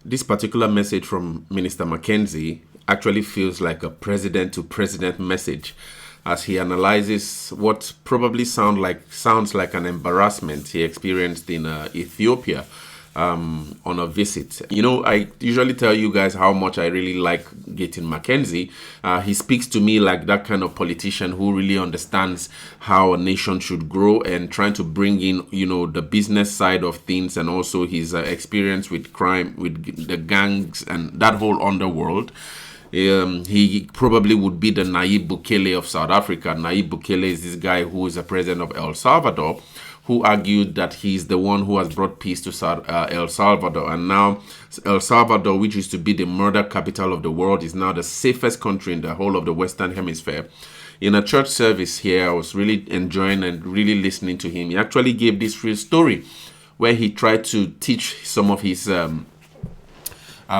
This particular message from Minister McKenzie actually feels like a president to president message as he analyzes what probably sounds like an embarrassment he experienced in Ethiopia on a visit. You know, I usually tell you guys how much I really like Gayton McKenzie. He speaks to me like that kind of politician who really understands how a nation should grow and trying to bring in, you know, the business side of things and also his experience with crime, with the gangs and that whole underworld. He probably would be the Nayib Bukele of South Africa. Nayib Bukele is this guy who is the president of El Salvador, who argued that he's the one who has brought peace to El Salvador. And now El Salvador, which used to be the murder capital of the world, is now the safest country in the whole of the Western Hemisphere. In a church service here, I was really enjoying and really listening to him. He actually gave this real story where he tried to teach some of his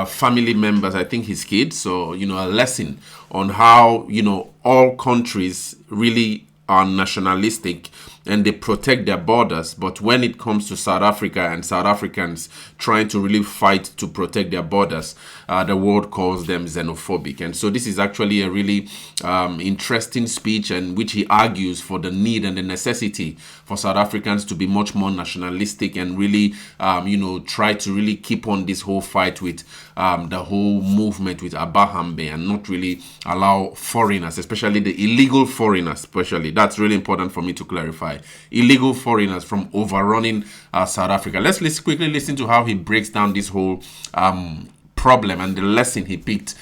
family members, I think his kids, so, you know, a lesson on how, you know, all countries really are nationalistic and they protect their borders. But when it comes to South Africa and South Africans trying to really fight to protect their borders, the world calls them xenophobic. And so this is actually a really interesting speech, and which he argues for the need and the necessity for South Africans to be much more nationalistic and really, you know, try to really keep on this whole fight with the whole movement with Abahambe and not really allow foreigners, especially the illegal foreigners, especially. That's really important for me to clarify. Illegal foreigners from overrunning South Africa. Let's quickly listen to how he breaks down this whole problem and the lesson he picked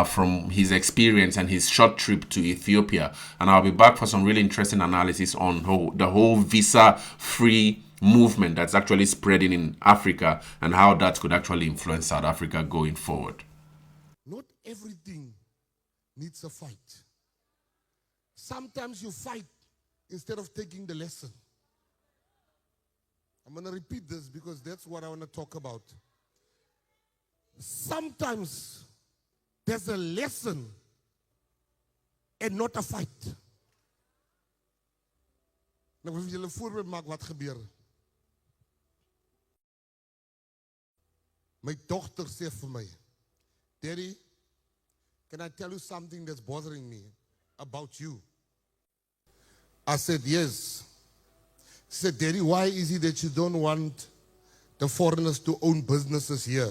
from his experience and his short trip to Ethiopia. And I'll be back for some really interesting analysis on the whole visa-free movement that's actually spreading in Africa and how that could actually influence South Africa going forward. Not everything needs a fight. Sometimes you fight instead of taking the lesson. I'm going to repeat this because that's what I want to talk about. Sometimes there's a lesson and not a fight. Nou wil julle voorbeeld maak wat gebeur. My dogter sê vir my, Daddy, can I tell you something that's bothering me about you? I said, yes. She said, Daddy, why is it that you don't want the foreigners to own businesses here?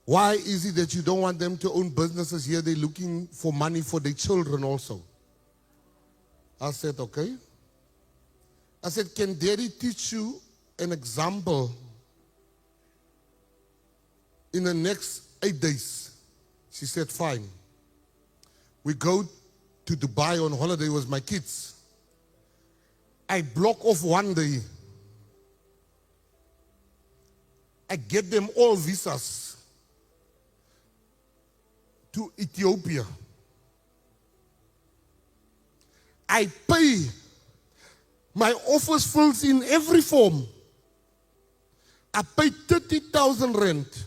Why is it that you don't want them to own businesses here? They're looking for money for their children also. I said, okay. I said, can Daddy teach you an example in the next 8 days? She said, fine. We go to Dubai on holiday with my kids. I block off one day. I get them all visas to Ethiopia. I pay. My office fills in every form. I pay 30,000 rent.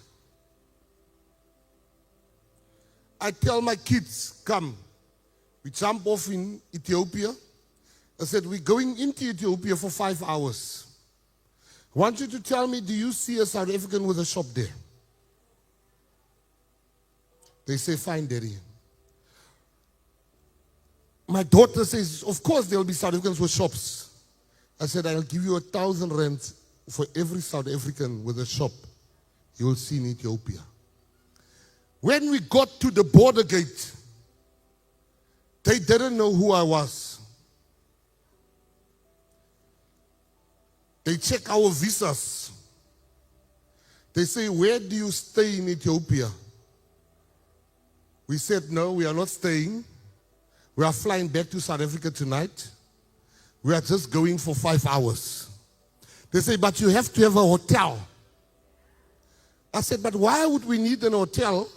I tell my kids, come. We jump off in Ethiopia. I said, we're going into Ethiopia for 5 hours. I want you to tell me, do you see a South African with a shop there? They say, fine, Daddy. My daughter says, of course there will be South Africans with shops. I said, I'll give you 1,000 rand for every South African with a shop you will see in Ethiopia. When we got to the border gate, they didn't know who I was. They check our visas. They say, where do you stay in Ethiopia? We said, no, we are not staying. We are flying back to South Africa tonight. We are just going for 5 hours. They say, but you have to have a hotel. I said, but why would we need an hotel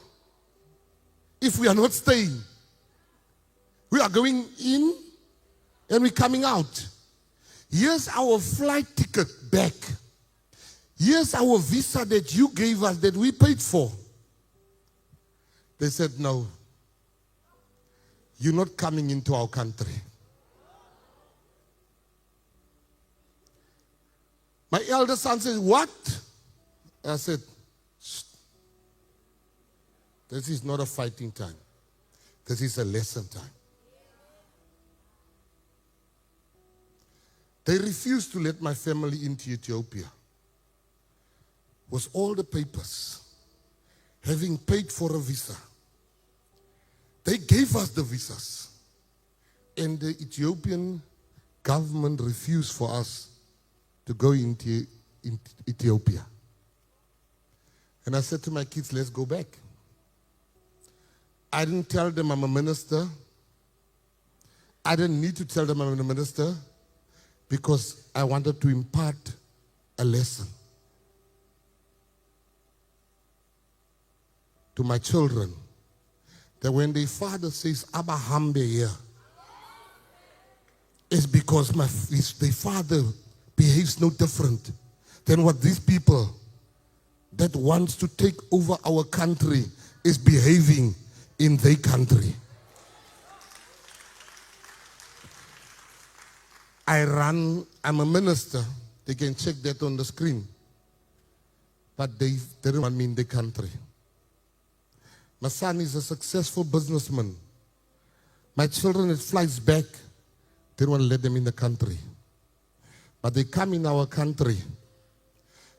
if we are not staying? We are going in and we're coming out. Here's our flight ticket back. Here's our visa that you gave us that we paid for. They said, no, you're not coming into our country. My elder son says, what? I said, shh. This is not a fighting time. This is a lesson time. They refused to let my family into Ethiopia with all the papers, having paid for a visa. They gave us the visas, and the Ethiopian government refused for us to go into Ethiopia. And I said to my kids, let's go back. I didn't tell them I'm a minister. I didn't need to tell them I'm a minister because I wanted to impart a lesson to my children that when their father says Abahambe here, it's because their father behaves no different than what these people that wants to take over our country is behaving in their country. I'm a minister. They can check that on the screen. But they didn't want me in the country. My son is a successful businessman. My children, it flies back. They don't want to let them in the country. But they come in our country.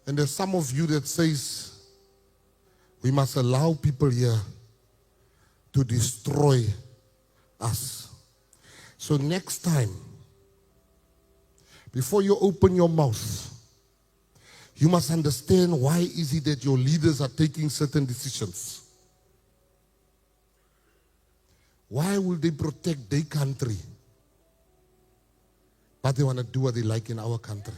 And there's some of you that says, we must allow people here to destroy us. So next time, before you open your mouth, you must understand why is it that your leaders are taking certain decisions. Why will they protect their country, but they want to do what they like in our country?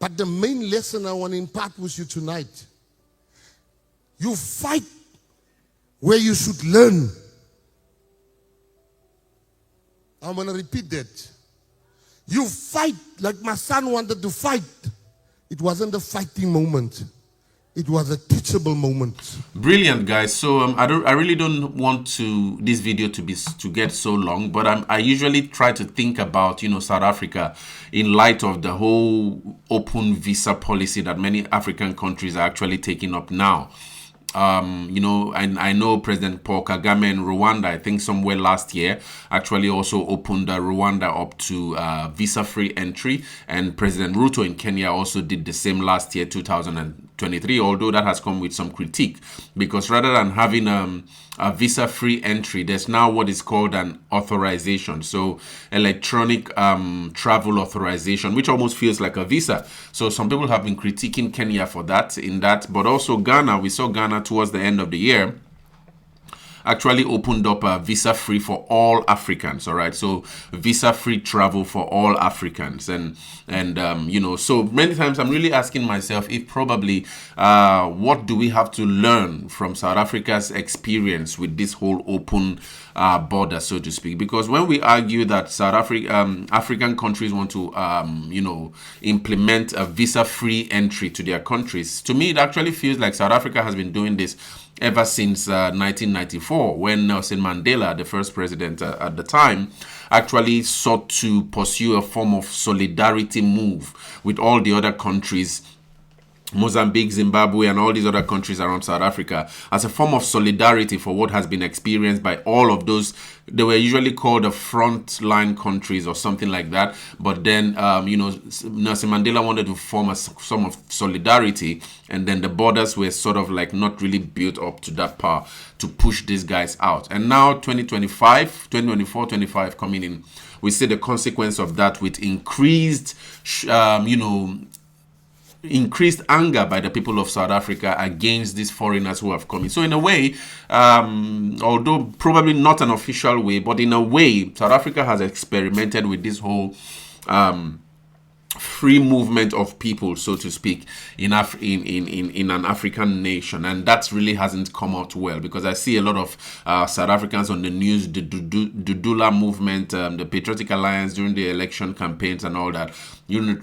But the main lesson I want to impart with you tonight, you fight where you should learn. I'm going to repeat that. You fight like my son wanted to fight. It wasn't a fighting moment. It was a teachable moment. Brilliant, guys. So I really don't want this video to get so long, but I usually try to think about South Africa in light of the whole open visa policy that many African countries are actually taking up now. And I know President Paul Kagame in Rwanda, I think somewhere last year, actually also opened Rwanda up to visa-free entry. And President Ruto in Kenya also did the same last year, 2023, although that has come with some critique. Because rather than having a visa-free entry, there's now what is called an authorization. So electronic travel authorization, which almost feels like a visa. So some people have been critiquing Kenya for that, but also Ghana. We saw Ghana towards the end of the year actually opened up a visa-free for all Africans, all right? So visa-free travel for all Africans. And so many times I'm really asking myself if probably what do we have to learn from South Africa's experience with this whole open border, so to speak? Because when we argue that African countries want to, implement a visa-free entry to their countries, to me, it actually feels like South Africa has been doing this ever since 1994, when Nelson Mandela, the first president at the time, actually sought to pursue a form of solidarity move with all the other countries, Mozambique, Zimbabwe, and all these other countries around South Africa, as a form of solidarity for what has been experienced by all of those. They were usually called the frontline countries or something like that. But then, Nelson Mandela wanted to form some of solidarity, and then the borders were sort of like not really built up to that power to push these guys out. And now 2024, 25 coming in, we see the consequence of that with increased, increased anger by the people of South Africa against these foreigners who have come in. So in a way, although probably not an official way, but in a way, South Africa has experimented with this whole free movement of people, so to speak, in an African nation, and that really hasn't come out well, because I see a lot of South Africans on the news, the Dudula movement, the Patriotic Alliance during the election campaigns and all that,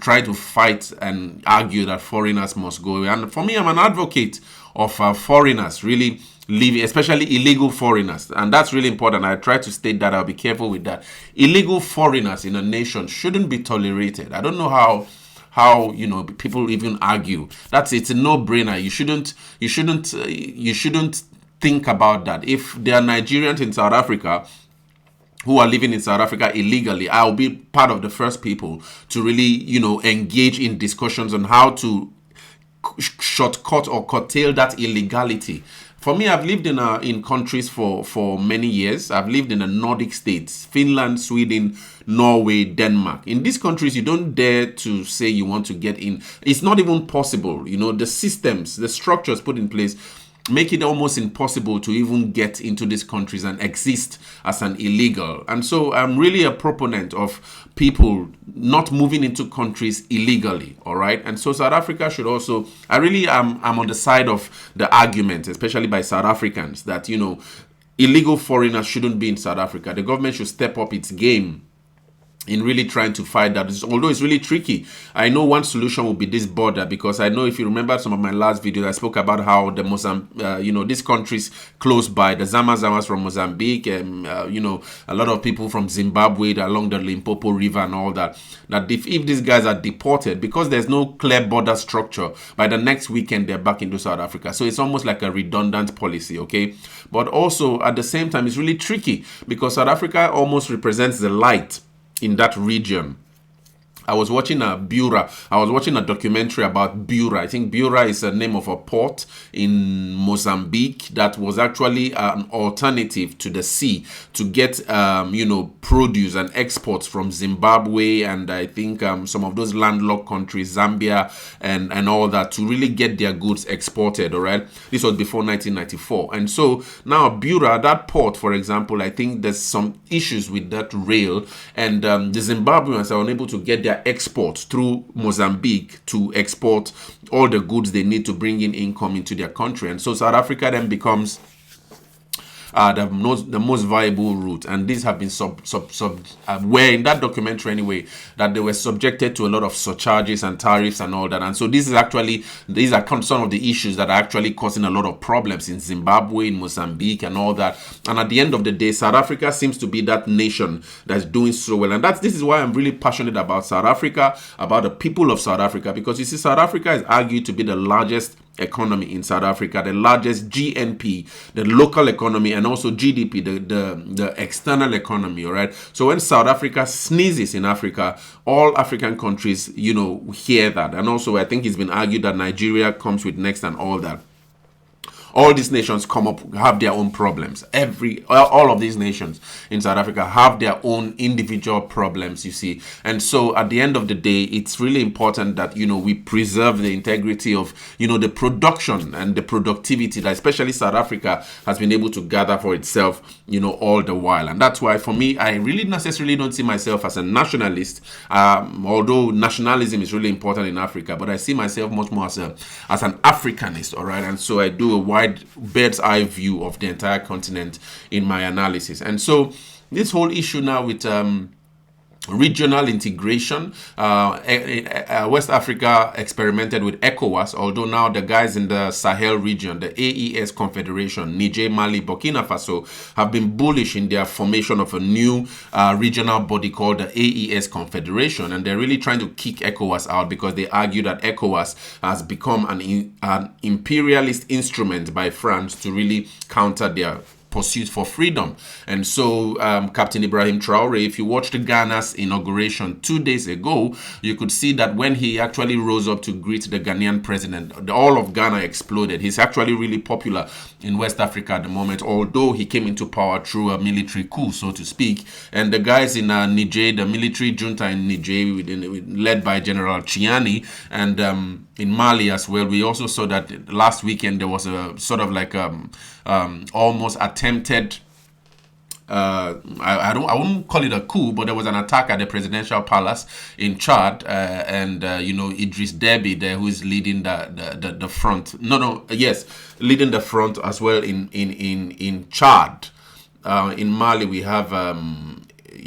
try to fight and argue that foreigners must go. And for me, I'm an advocate of foreigners really living, especially illegal foreigners. And that's really important. I try to state that. I'll be careful with that. Illegal foreigners in a nation shouldn't be tolerated. I don't know how people even argue. It's a no-brainer. You shouldn't think about that. If there are Nigerians in South Africa who are living in South Africa illegally, I'll be part of the first people to really, engage in discussions on how to shortcut or curtail that illegality. For me, I've lived in countries for many years. I've lived in the Nordic states, Finland, Sweden, Norway, Denmark. In these countries, you don't dare to say you want to get in. It's not even possible. The systems, the structures put in place make it almost impossible to even get into these countries and exist as an illegal. And so I'm really a proponent of people not moving into countries illegally, all right? And so South Africa should also, I'm on the side of the argument, especially by South Africans, that, illegal foreigners shouldn't be in South Africa. The government should step up its game in really trying to fight that, although it's really tricky. I know one solution will be this border, because I know if you remember some of my last videos, I spoke about how the these countries close by, the Zamas from Mozambique, and a lot of people from Zimbabwe along the Limpopo River and all that. That if these guys are deported, because there's no clear border structure, by the next weekend they're back into South Africa. So it's almost like a redundant policy, okay? But also at the same time, it's really tricky because South Africa almost represents the light in that region. I was watching a documentary about Bura. I think Bura is the name of a port in Mozambique that was actually an alternative to the sea to get, produce and exports from Zimbabwe and I think some of those landlocked countries, Zambia and all that, to really get their goods exported, all right? This was before 1994. And so now Bura, that port, for example, I think there's some issues with that rail, and the Zimbabweans are unable to get their exports through Mozambique to export all the goods they need to bring in income into their country. And so South Africa then becomes the most viable route, and these have been where in that documentary anyway, that they were subjected to a lot of surcharges and tariffs and all that. And so these are some of the issues that are actually causing a lot of problems in Zimbabwe, in Mozambique and all that. And at the end of the day, South Africa seems to be that nation that's doing so well, and this is why I'm really passionate about South Africa, about the people of South Africa, because you see, South Africa is argued to be the largest economy in South Africa, the largest GNP, the local economy, and also GDP, the external economy, all right? So when South Africa sneezes in Africa, all African countries, hear that. And also I think it's been argued that Nigeria comes with next and all that. All these nations have their own problems. All of these nations in South Africa have their own individual problems, you see. And so at the end of the day, it's really important that, we preserve the integrity of, the production and the productivity that especially South Africa has been able to gather for itself, all the while. And that's why for me, I really necessarily don't see myself as a nationalist, although nationalism is really important in Africa, but I see myself much more as an Africanist, all right? And so I do a wide bird's eye view of the entire continent in my analysis. And so this whole issue now with regional integration, West Africa experimented with ECOWAS, although now the guys in the Sahel region, the AES Confederation, Niger, Mali, Burkina Faso, have been bullish in their formation of a new regional body called the AES Confederation, and they're really trying to kick ECOWAS out because they argue that ECOWAS has become an imperialist instrument by France to really counter their pursuit for freedom. And so Captain Ibrahim Traore, if you watched Ghana's inauguration 2 days ago, you could see that when he actually rose up to greet the Ghanaian president, all of Ghana exploded. He's actually really popular in West Africa at the moment, although he came into power through a military coup, so to speak. And the guys in Niger, the military junta in Niger, led by General Chiani, and in Mali as well, we also saw that last weekend there was a sort of like almost attempted, I wouldn't call it a coup, but there was an attack at the presidential palace in Chad, and Idris Deby there, who is leading the front. Leading the front as well in Chad. In Mali we have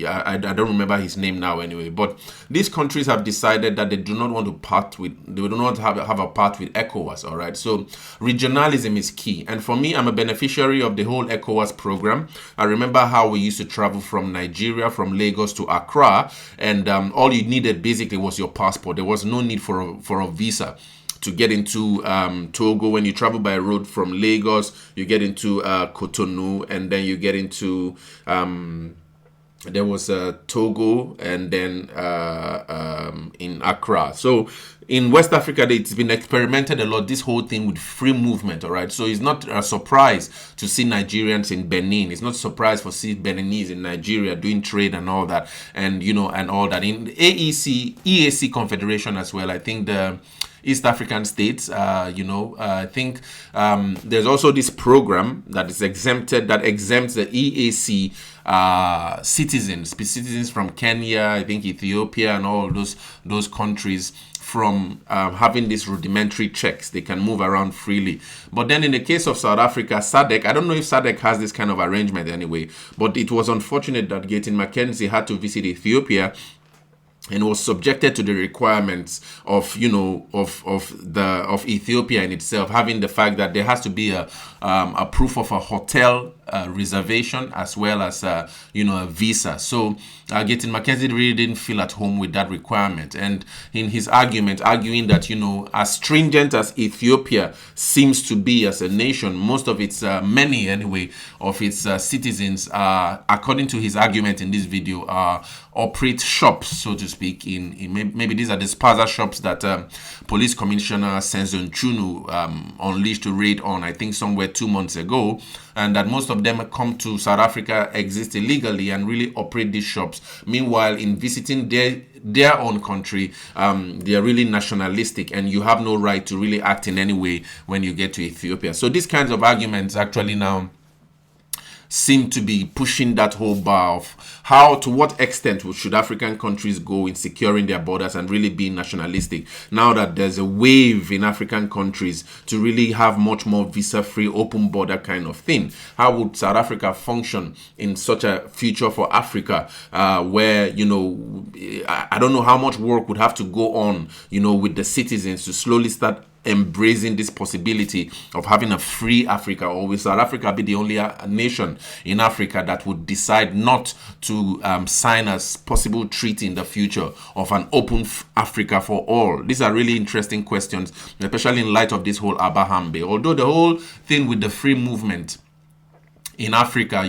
I don't remember his name now anyway. But these countries have decided that they do not want to they do not have a part with ECOWAS, all right? So regionalism is key. And for me, I'm a beneficiary of the whole ECOWAS program. I remember how we used to travel from Nigeria, from Lagos to Accra, and all you needed basically was your passport. There was no need for a visa to get into Togo. When you travel by road from Lagos, you get into Cotonou, and then you get into there was Togo, and then in Accra. So in West Africa, it's been experimented a lot, this whole thing with free movement, all right? So it's not a surprise to see Nigerians in Benin. It's not a surprise for see Beninese in Nigeria doing trade and all that, and, you know, and all that. In the EAC Confederation as well, I think the East African states, I think there's also this program that is exempted, that exempts the EAC citizens from Kenya, I think Ethiopia, and all those countries from having these rudimentary checks. They can move around freely. But then in the case of South Africa, SADC, I don't know if SADC has this kind of arrangement anyway, but it was unfortunate that Gayton McKenzie had to visit Ethiopia and was subjected to the requirements of, you know, of Ethiopia in itself, having the fact that there has to be a proof of a hotel reservation, as well as a visa. So Gayton McKenzie really didn't feel at home with that requirement, and in his argument, arguing that, as stringent as Ethiopia seems to be as a nation, most of its many anyway of its citizens, according to his argument in this video, operate shops, so to speak, in maybe these are the spaza shops that Police Commissioner Senzo Nchunu unleashed a raid on, I think somewhere 2 months ago, and that most of them come to South Africa, exist illegally, and really operate these shops. Meanwhile, in visiting their own country, they are really nationalistic, and you have no right to really act in any way when you get to Ethiopia. So these kinds of arguments actually now seem to be pushing that whole bar of to what extent should African countries go in securing their borders and really being nationalistic, now that there's a wave in African countries to really have much more visa-free, open border kind of thing. How would South Africa function in such a future for Africa, where, I don't know how much work would have to go on, with the citizens to slowly start embracing this possibility of having a free Africa, or will South Africa be the only nation in Africa that would decide not to sign a possible treaty in the future of an open Africa for all? These are really interesting questions, especially in light of this whole Abahambe. Although the whole thing with the free movement in Africa,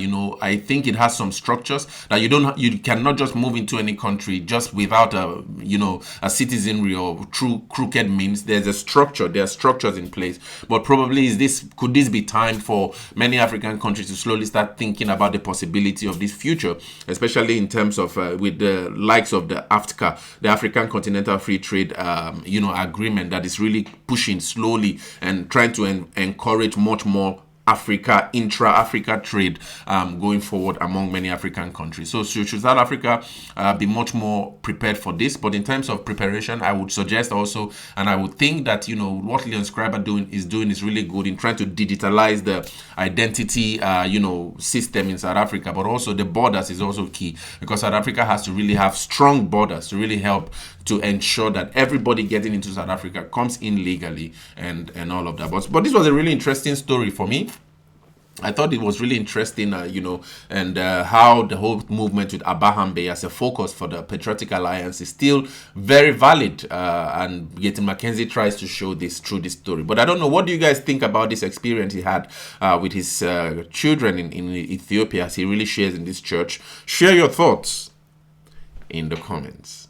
I think it has some structures that you cannot just move into any country just without a citizenry or through crooked means. There's a structure, there are structures in place. But probably could this be time for many African countries to slowly start thinking about the possibility of this future, especially in terms of with the likes of the AfCFTA, the African Continental Free Trade agreement, that is really pushing slowly and trying to encourage much more intra-Africa trade going forward among many African countries. So should South Africa be much more prepared for this? But in terms of preparation, I would suggest also, and I would think that, what Leon Scriber is doing is really good in trying to digitalize the identity, system in South Africa, but also the borders is also key, because South Africa has to really have strong borders to really help to ensure that everybody getting into South Africa comes in legally and all of that. But this was a really interesting story for me. I thought it was really interesting, and how the whole movement with Abahambe as a focus for the Patriotic Alliance is still very valid, and Gayton McKenzie tries to show this through this story. But I don't know, what do you guys think about this experience he had with his children in Ethiopia, as he really shares in this church? Share your thoughts in the comments.